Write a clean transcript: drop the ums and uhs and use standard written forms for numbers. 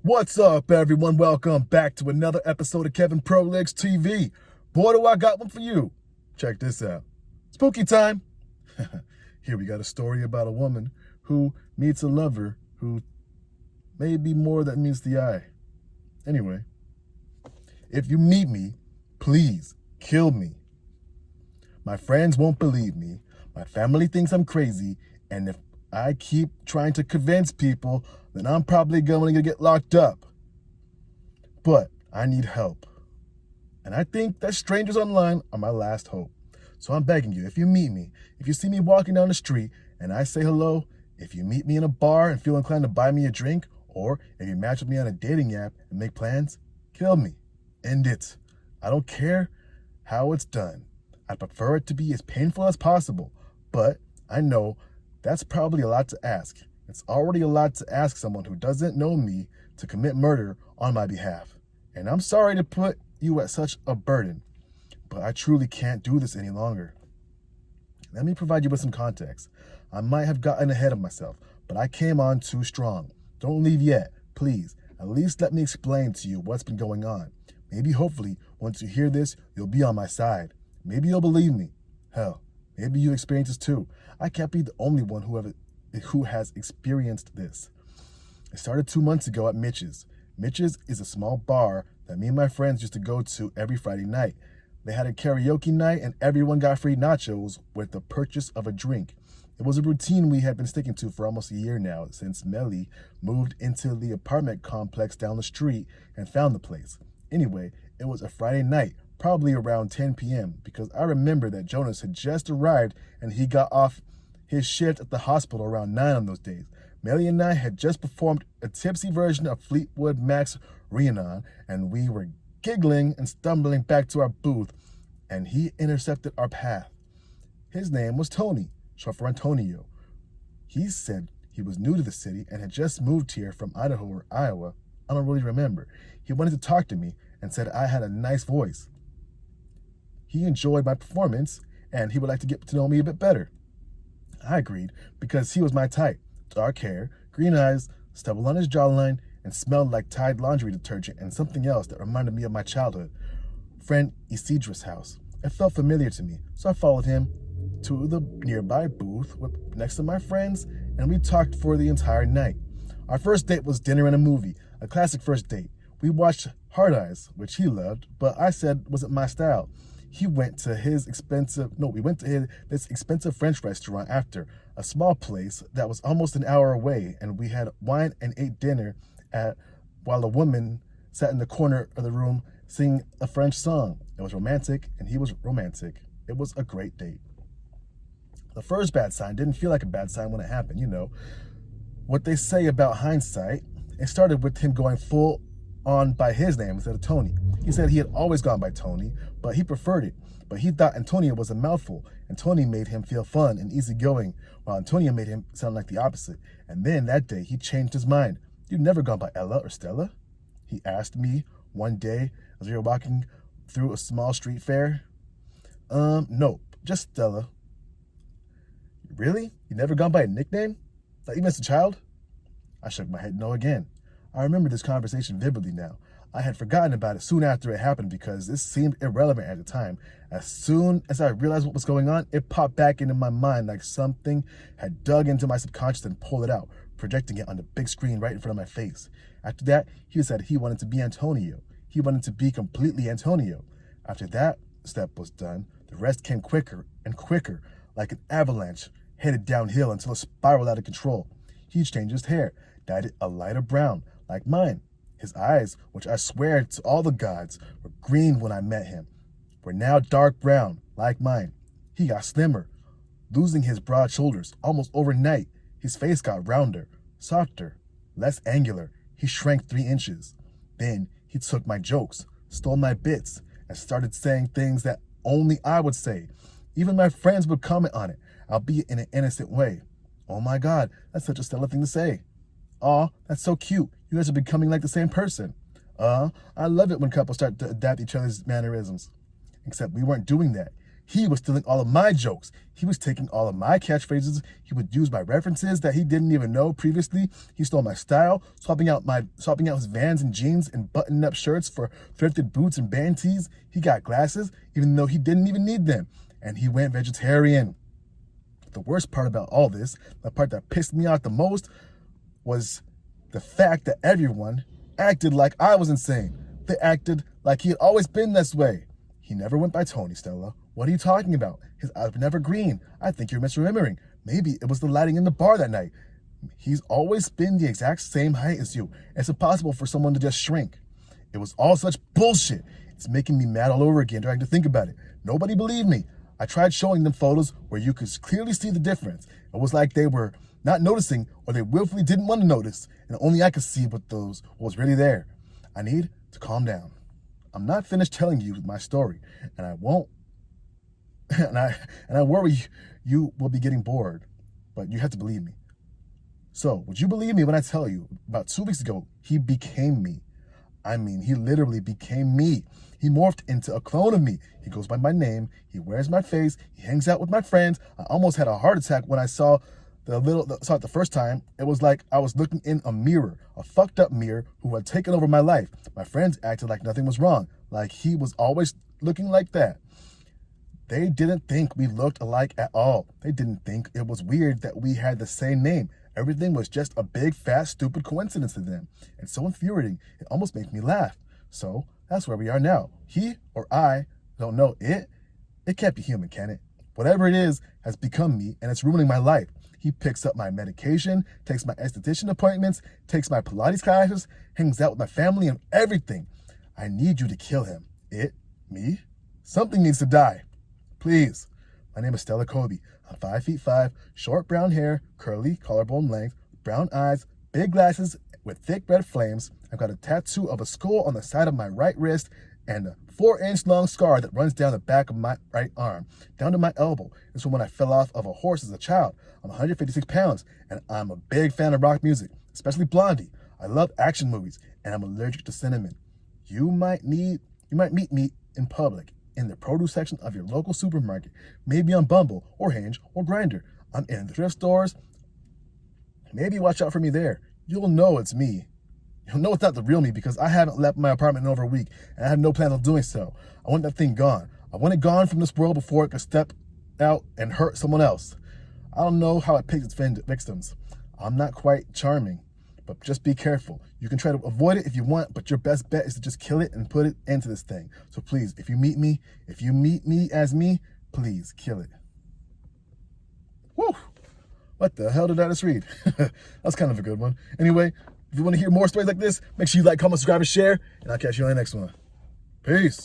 What's up, everyone? Welcome back to another episode of Kevin Prolegs TV. Boy, do I got one for you. Check this out. Spooky time. Here we got a story about a woman who meets a lover who may be more than meets the eye. Anyway, if you meet me, please kill me. My friends won't believe me. My family thinks I'm crazy. And if I keep trying to convince people, then I'm probably going to get locked up. But I need help. And I think that strangers online are my last hope. So I'm begging you, if you meet me, if you see me walking down the street and I say hello, if you meet me in a bar and feel inclined to buy me a drink, or if you match with me on a dating app and make plans, kill me. End it. I don't care how it's done. I'd prefer it to be as painful as possible, but I know that's probably a lot to ask. It's already a lot to ask someone who doesn't know me to commit murder on my behalf. And I'm sorry to put you at such a burden, but I truly can't do this any longer. Let me provide you with some context. I might have gotten ahead of myself, but I came on too strong. Don't leave yet, please. At least let me explain to you what's been going on. Maybe, hopefully, once you hear this, you'll be on my side. Maybe you'll believe me. Hell, maybe you experience this too. I can't be the only one who has experienced this. It started 2 months ago at Mitch's. Mitch's is a small bar that me and my friends used to go to every Friday night. They had a karaoke night and everyone got free nachos with the purchase of a drink. It was a routine we had been sticking to for almost a year now since Melly moved into the apartment complex down the street and found the place. Anyway, it was a Friday night, probably around 10 p.m. because I remember that Jonas had just arrived and he got off his shift at the hospital around 9 on those days. Melly and I had just performed a tipsy version of Fleetwood Mac's Rhiannon, and we were giggling and stumbling back to our booth, and he intercepted our path. His name was Tony, short for Antonio. He said he was new to the city and had just moved here from Idaho or Iowa. I don't really remember. He wanted to talk to me and said I had a nice voice. He enjoyed my performance, and he would like to get to know me a bit better. I agreed because he was my type. Dark hair, green eyes, stubble on his jawline, and smelled like Tide laundry detergent and something else that reminded me of my childhood. Friend Isidra's house. It felt familiar to me, so I followed him to the nearby booth next to my friends, and we talked for the entire night. Our first date was dinner and a movie, a classic first date. We watched Hard Eyes, which he loved, but I said wasn't my style. We went to this expensive French restaurant after, a small place that was almost an hour away, and we had wine and ate dinner while a woman sat in the corner of the room singing a French song. It was romantic, and he was romantic. It was a great date. The first bad sign didn't feel like a bad sign when it happened, you know. What they say about hindsight, it started with him going full on by his name instead of Tony. He said he had always gone by Tony, but he preferred it. But he thought Antonio was a mouthful, and Tony made him feel fun and easygoing, while Antonio made him sound like the opposite. And then that day, he changed his mind. "You've never gone by Ella or Stella?" He asked me one day as we were walking through a small street fair. No, just Stella." "Really? You never gone by a nickname? Not even as a child?" I shook my head no again. I remember this conversation vividly now. I had forgotten about it soon after it happened because it seemed irrelevant at the time. As soon as I realized what was going on, it popped back into my mind like something had dug into my subconscious and pulled it out, projecting it on the big screen right in front of my face. After that, he said he wanted to be Antonio. He wanted to be completely Antonio. After that step was done, the rest came quicker and quicker, like an avalanche, headed downhill until it spiraled out of control. He changed his hair, dyed it a lighter brown, like mine. His eyes, which I swear to all the gods were green when I met him, were now dark brown, like mine. He got slimmer, losing his broad shoulders almost overnight. His face got rounder, softer, less angular. He shrank 3 inches. Then he took my jokes, stole my bits, and started saying things that only I would say. Even my friends would comment on it, albeit in an innocent way. "Oh my God, that's such a stellar thing to say." "Aw, that's so cute. You guys are becoming like the same person." I love it when couples start to adapt each other's mannerisms. Except we weren't doing that. He was stealing all of my jokes. He was taking all of my catchphrases. He would use my references that he didn't even know previously. He stole my style, swapping out his Vans and jeans and button-up shirts for thrifted boots and band tees. He got glasses, even though he didn't even need them. And he went vegetarian. The worst part about all this, the part that pissed me off the most, was the fact that everyone acted like I was insane. They acted like he had always been this way. He never went by Tony, Stella. What are you talking about? His eyes were never green. I think you're misremembering. Maybe it was the lighting in the bar that night. He's always been the exact same height as you. It's impossible for someone to just shrink. It was all such bullshit. It's making me mad all over again trying to think about it. Nobody believed me. I tried showing them photos where you could clearly see the difference. It was like they were not noticing or they willfully didn't want to notice, and only I could see what was really there. I need to calm down. I'm not finished telling you my story, and I won't. And I worry you will be getting bored, but you have to believe me. So, would you believe me when I tell you, about 2 weeks ago, he became me? I mean, he literally became me. He morphed into a clone of me. He goes by my name. He wears my face. He hangs out with my friends. I almost had a heart attack when I saw it the first time. It was like I was looking in a mirror, a fucked up mirror who had taken over my life. My friends acted like nothing was wrong, like he was always looking like that. They didn't think we looked alike at all. They didn't think it was weird that we had the same name. Everything was just a big, fat, stupid coincidence to them. It's so infuriating, it almost makes me laugh. So that's where we are now. He or I don't know it. It can't be human, can it? Whatever it is has become me, and it's ruining my life. He picks up my medication, takes my esthetician appointments, takes my Pilates classes, hangs out with my family and everything. I need you to kill him. It? Me? Something needs to die. Please. My name is Stella Kobe. I'm 5'5", short brown hair, curly collarbone length, brown eyes, big glasses with thick red flames. I've got a tattoo of a skull on the side of my right wrist and a 4-inch long scar that runs down the back of my right arm, down to my elbow. It's from when I fell off of a horse as a child. I'm 156 pounds, and I'm a big fan of rock music, especially Blondie. I love action movies, and I'm allergic to cinnamon. You might meet me in public, in the produce section of your local supermarket, maybe on Bumble or Hinge or Grindr. I'm in the thrift stores. Maybe watch out for me there. You'll know it's me. You'll know it's not the real me because I haven't left my apartment in over a week and I have no plan on doing so. I want that thing gone. I want it gone from this world before it could step out and hurt someone else. I don't know how it picks its victims. I'm not quite charming, but just be careful. You can try to avoid it if you want, but your best bet is to just kill it and put it into this thing. So please, if you meet me as me, please kill it. Whew. What the hell did I just read? That's kind of a good one. Anyway, if you want to hear more stories like this, make sure you like, comment, subscribe, and share, and I'll catch you on the next one. Peace.